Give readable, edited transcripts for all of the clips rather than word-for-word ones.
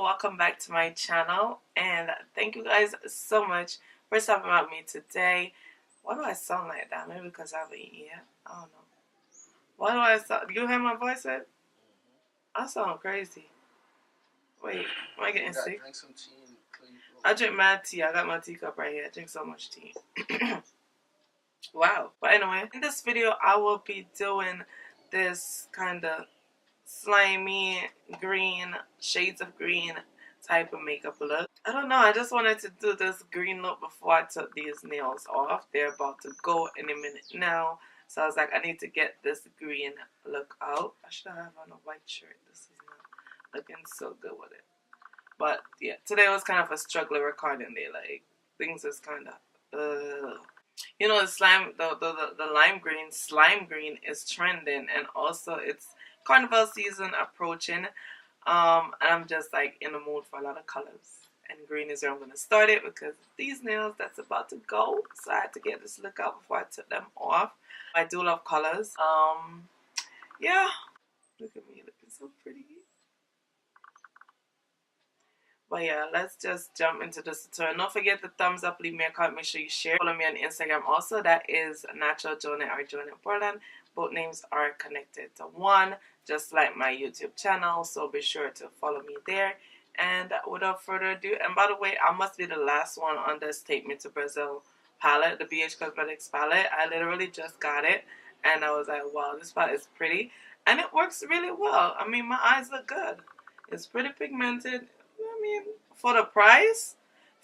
welcome back to my channel, and thank you guys so much for stopping by me today. Why do I sound like that? Maybe because I haven't eaten yet. I don't know. Why do I sound? You hear my voice? I sound crazy. Wait, am I getting sick? Drink some tea and clean. I drink mad tea. I got my teacup right here. I drink so much tea. Wow. But anyway, in this video, I will be doing this kind of slimy green, shades of green type of makeup look. I don't know, I just wanted to do this green look before I took these nails off. They're about to go in a minute now, so I was like, I need to get this green look out. I should have on a white shirt. This is not looking so good with it. But yeah, today was kind of a struggle recording day. Like, things is kind of you know, the slime, the lime green, slime green is trending, and also it's carnival season approaching, and I'm just like in the mood for a lot of colors, and green is where I'm gonna start it because these nails that's about to go, so I had to get this look out before I took them off. I do love colors. Yeah, look at me looking so pretty. But yeah, let's just jump into this tutorial. Don't forget the thumbs up, leave me a comment, make sure you share. Follow me on Instagram also. That is Natural Jonah or Jonah Portland. Both names are connected to one, just like my YouTube channel. So be sure to follow me there. And without further ado, and by the way, I must be the last one on this Take Me to Brazil palette, the BH Cosmetics palette. I literally just got it, and I was like, wow, this palette is pretty. And it works really well. I mean, my eyes look good. It's pretty pigmented. I mean, for the price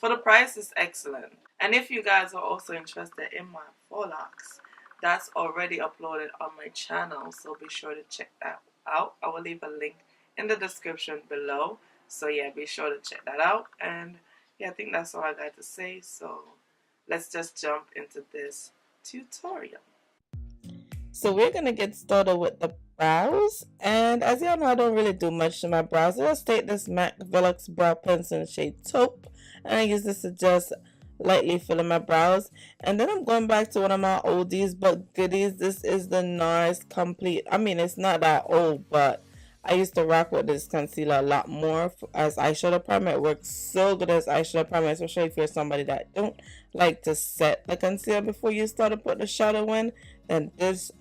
it's excellent. And if you guys are also interested in my faux locks, that's already uploaded on my channel, so be sure to check that out. I will leave a link in the description below, so yeah, be sure to check that out. And yeah, I think that's all I got to say, so let's just jump into this tutorial. So we're gonna get started with the brows, and as y'all know, I don't really do much to my brows. I just take this MAC Velux brow pencil in shade taupe, and I use this to just lightly fill in my brows. And then I'm going back to one of my oldies but goodies. This is the NARS Complete. I mean, it's not that old, but I used to rock with this concealer a lot more as eyeshadow primer. It works so good as eyeshadow primer, especially if you're somebody that don't like to set the concealer before you start to put the shadow in. Then this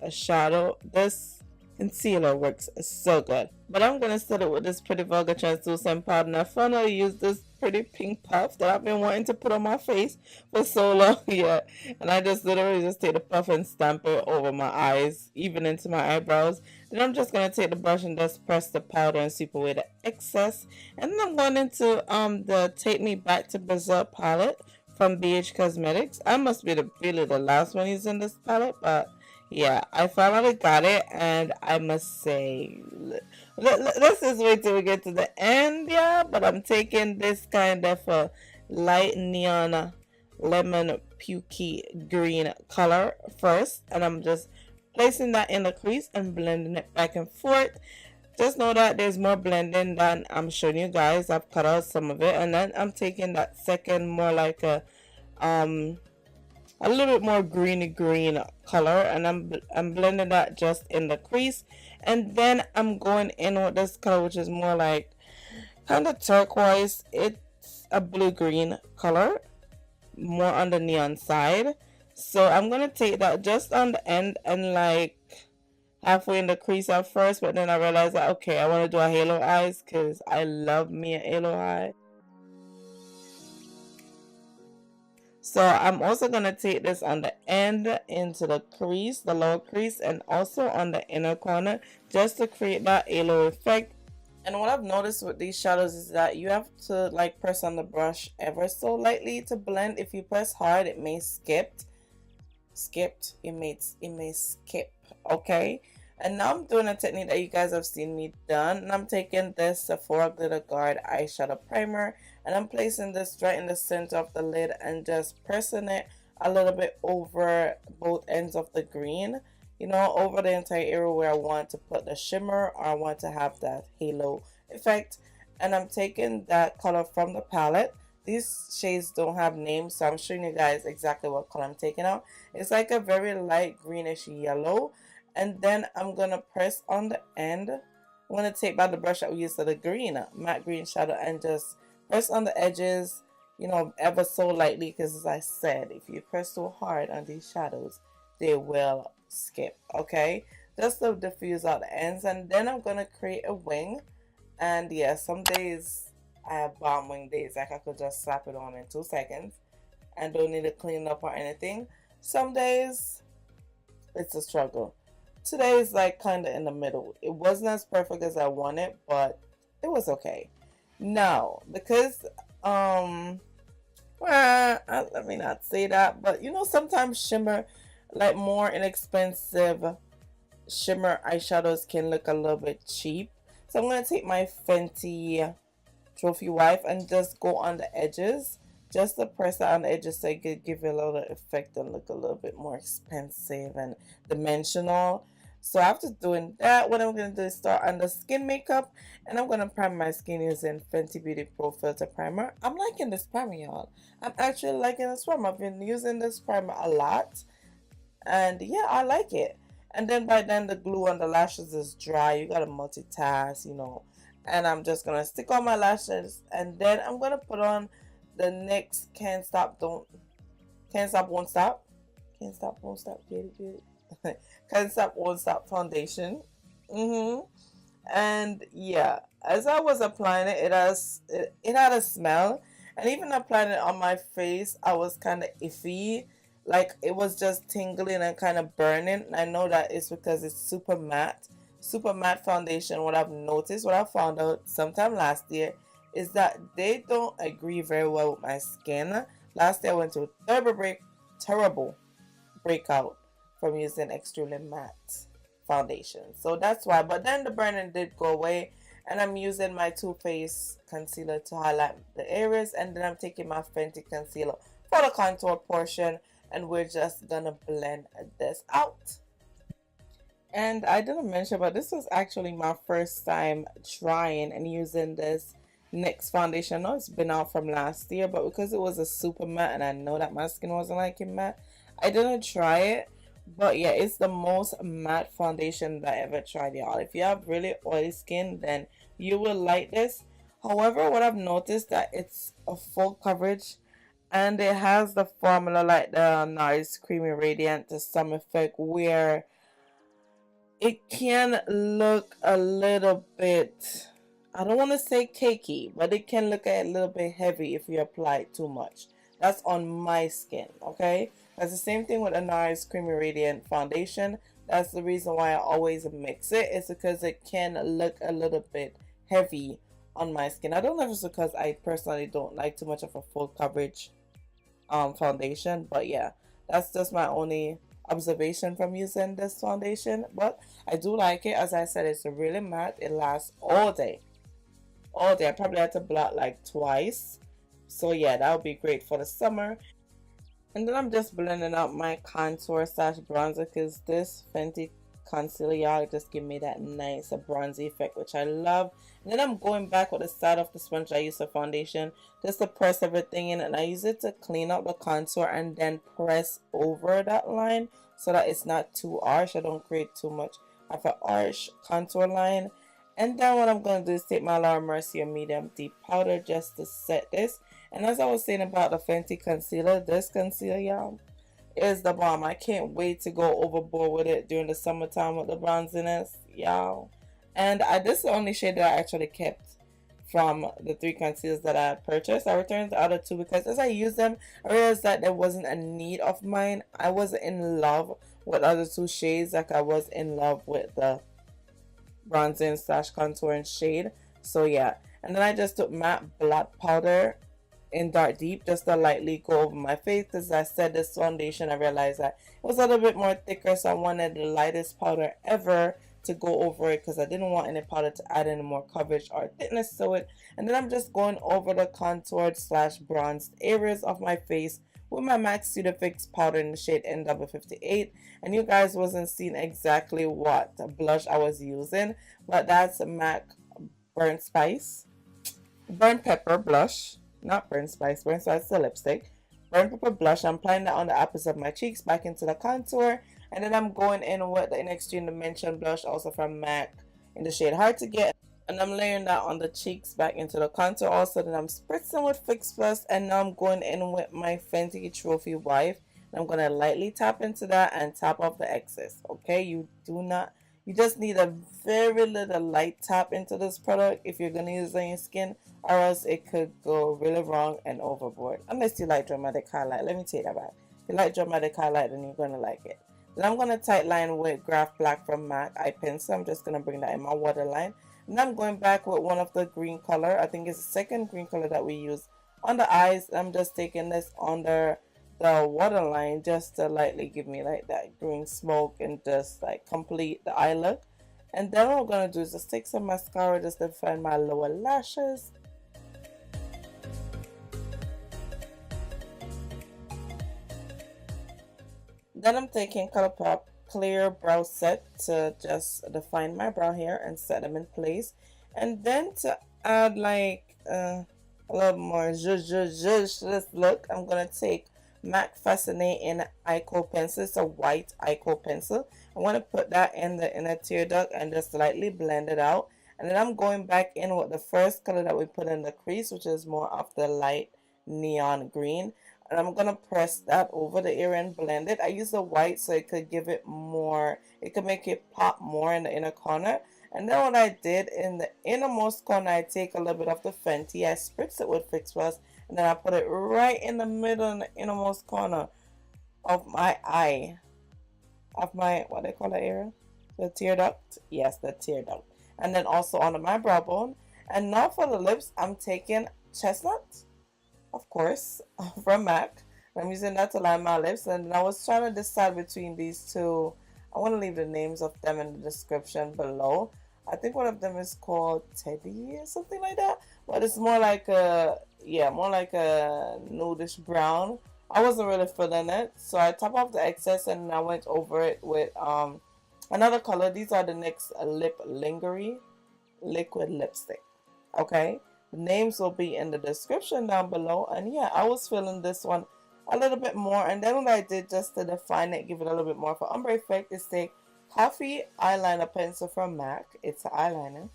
concealer works so good. But I'm going to set it with this Pretty Vulgar translucent powder, and I finally use this pretty pink puff that I've been wanting to put on my face for so long. Yeah, and I just literally just take the puff and stamp it over my eyes, even into my eyebrows. Then I'm just going to take the brush and just press the powder and sweep away the excess. And then I'm going into the Take Me Back to Brazil palette from BH Cosmetics. I must be really the last one using this palette, but yeah, I finally got it, and I must say, let's just wait till we get to the end, yeah, but I'm taking this kind of a light neon lemon pukey green color first, and I'm just placing that in the crease and blending it back and forth. Just know that there's more blending than I'm showing you guys. I've cut out some of it, and then I'm taking that second more like a little bit more greeny green color, and I'm blending that just in the crease. And then I'm going in with this color, which is more like kind of turquoise. It's a blue green color, more on the neon side. So I'm gonna take that just on the end and like halfway in the crease at first, but then I realized that okay, I want to do a halo eyes because I love me a halo eye. So I'm also going to take this on the end into the crease, the lower crease, and also on the inner corner just to create that halo effect. And what I've noticed with these shadows is that you have to like press on the brush ever so lightly to blend. If you press hard, it may skip, okay? And now I'm doing a technique that you guys have seen me done, and I'm taking this Sephora Glitter Guard eyeshadow primer, and I'm placing this right in the center of the lid and just pressing it a little bit over both ends of the green, you know, over the entire area where I want to put the shimmer or I want to have that halo effect. And I'm taking that color from the palette. These shades don't have names, so I'm showing you guys exactly what color I'm taking out. It's like a very light greenish yellow. And then I'm gonna press on the end I'm going to take back the brush that we used for the green, matte green shadow, and just press on the edges, you know, ever so lightly, because as I said, if you press so hard on these shadows, they will skip, okay? Just to diffuse out the ends. And then I'm going to create a wing. And yeah, some days I have bomb wing days, like I could just slap it on in 2 seconds and don't need to clean up or anything. Some days it's a struggle. Today is like kind of in the middle. It wasn't as perfect as I wanted, but it was okay. Now, because well, let me not say that, but you know, sometimes shimmer, like more inexpensive shimmer eyeshadows can look a little bit cheap. So I'm going to take my Fenty Trophy Wife and just go on the edges. Just to press it on the edges so it could give it a little effect and look a little bit more expensive and dimensional. So after doing that, what I'm going to do is start on the skin makeup. And I'm going to prime my skin using Fenty Beauty Pro Filter Primer. I'm liking this primer, y'all. I'm actually liking this primer. I've been using this primer a lot. And yeah, I like it. And then by then the glue on the lashes is dry. You gotta multitask, you know. And I'm just gonna stick on my lashes, and then I'm gonna put on the NYX Can't Stop Won't Stop Can't Stop Won't Stop get it Can't Stop Won't Stop foundation. And yeah, as I was applying it, it had a smell, and even applying it on my face, I was kind of iffy, like it was just tingling and kind of burning. And I know that it's because it's super matte foundation. What I've noticed, what I found out sometime last year, is that they don't agree very well with my skin. Last year I went through a terrible breakout from using extremely matte foundation, so that's why. But then the burning did go away, and I'm using my Too Faced concealer to highlight the areas, and then I'm taking my Fenty concealer for the contour portion, and we're just gonna blend this out. And I didn't mention, but this was actually my first time trying and using this NYX foundation. I know it's been out from last year, but because it was a super matte and I know that my skin wasn't liking matte, I didn't try it. But yeah, it's the most matte foundation that I ever tried, y'all. If you have really oily skin, then you will like this. However, what I've noticed that it's a full coverage, and it has the formula like the Nice Creamy Radiant to some effect, where it can look a little bit, I don't want to say cakey, but it can look a little bit heavy if you apply it too much. That's on my skin, okay? That's the same thing with a Nice Creamy Radiant foundation. That's the reason why I always mix it. It's because it can look a little bit heavy on my skin. I don't know if it's because I personally don't like too much of a full coverage foundation, but yeah, that's just my only observation from using this foundation. But I do like it. As I said, it's really matte. It lasts all day. I probably had to blot like twice, so yeah, that would be great for the summer. And then I'm just blending out my contour slash bronzer, because this Fenty concealer, y'all, just give me that nice bronzy effect, which I love. And then I'm going back with the side of the sponge I use for foundation, just to press everything in, and I use it to clean up the contour and then press over that line so that it's not too harsh. I don't create too much of an harsh contour line. And then what I'm going to do is take my Laura Mercier medium deep powder just to set this. And as I was saying about the Fenty concealer, this concealer, y'all, is the bomb. I can't wait to go overboard with it during the summertime with the bronziness, y'all. And this is the only shade that I actually kept from the 3 concealers that I purchased. I returned the other 2 because as I used them, I realized that there wasn't a need of mine. I wasn't in love with the other 2 shades like I was in love with the bronzing slash contouring shade. So yeah, and then I just took matte blot powder in dark deep just to lightly go over my face, because I said this foundation, I realized that it was a little bit more thicker, so I wanted the lightest powder ever to go over it, because I didn't want any powder to add any more coverage or thickness to it. And then I'm just going over the contoured slash bronzed areas of my face with my MAC Studio Fix powder in the shade NW58. And you guys wasn't seeing exactly what blush I was using, but that's MAC Burnt Pepper blush. Not burnt spice. Burnt spice is a lipstick. Burnt pepper blush. I'm applying that on the apples of my cheeks back into the contour. And then I'm going in with the In Extreme Dimension blush, also from MAC in the shade Hard to Get. And I'm layering that on the cheeks back into the contour also. Then I'm spritzing with Fix Plus, and now I'm going in with my Fenty Trophy Wife. And I'm going to lightly tap into that and tap off the excess. Okay, you just need a very little light tap into this product if you're going to use it on your skin, or else it could go really wrong and overboard. Unless you like dramatic highlight. Let me take that back. If you like dramatic highlight, then you're going to like it. Then I'm going to tight line with Graph Black from MAC eye pencil. I'm just going to bring that in my waterline. And I'm going back with one of the green color. I think it's the second green color that we use on the eyes. I'm just taking this under the waterline just to lightly give me like that green smoke and just like complete the eye look. And then what I'm going to do is just take some mascara just to define my lower lashes. Then I'm taking ColourPop Clear Brow Set to just define my brow hair and set them in place. And then to add like a little more zhuzh to this look, I'm going to take MAC Fascinate in Ico Pencil. It's a white Ico pencil. I want to put that in the inner tear duct and just lightly blend it out. And then I'm going back in with the first color that we put in the crease, which is more of the light neon green. And I'm going to press that over the area and blend it. I use the white so it could give it more, it could make it pop more in the inner corner. And then what I did in the innermost corner, I take a little bit of the Fenty, I spritz it with Fix Plus, and then I put it right in the middle in the innermost corner of my eye, of my, what do they call that area? The tear duct? Yes, the tear duct. And then also under my brow bone. And now for the lips, I'm taking Chestnut, of course, from MAC. I'm using that to line my lips, and I was trying to decide between these two. I want to leave the names of them in the description below. I think one of them is called Teddy or something like that, but it's more like a, yeah, more like a nudish brown. I wasn't really feeling it, so I top off the excess and I went over it with another color. These are the NYX Lip Lingerie liquid lipstick. Okay, the names will be in the description down below. And yeah, I was feeling this one a little bit more. And then what I did just to define it, give it a little bit more for ombre effect, is take Coffee Eyeliner Pencil from MAC. It's an eyeliner,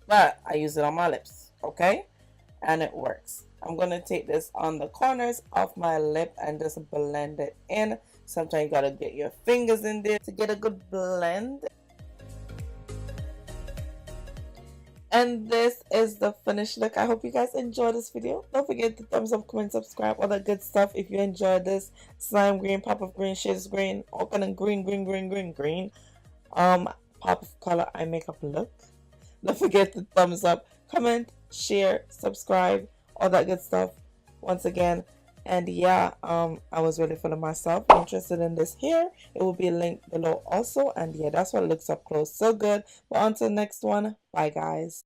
but I use it on my lips. Okay, and it works. I'm going to take this on the corners of my lip and just blend it in. Sometimes you got to get your fingers in there to get a good blend. And this is the finished look. I hope you guys enjoyed this video. Don't forget to thumbs up, comment, subscribe, all that good stuff. If you enjoyed this slime green, pop of green, shades of green, all kind of green, pop of color eye makeup look. Don't forget to thumbs up, comment, share, subscribe, all that good stuff. Once again, and yeah, I was really feeling myself interested in this hair. It will be linked below also. And yeah, that's what it looks up close. So good. But until next one, bye guys.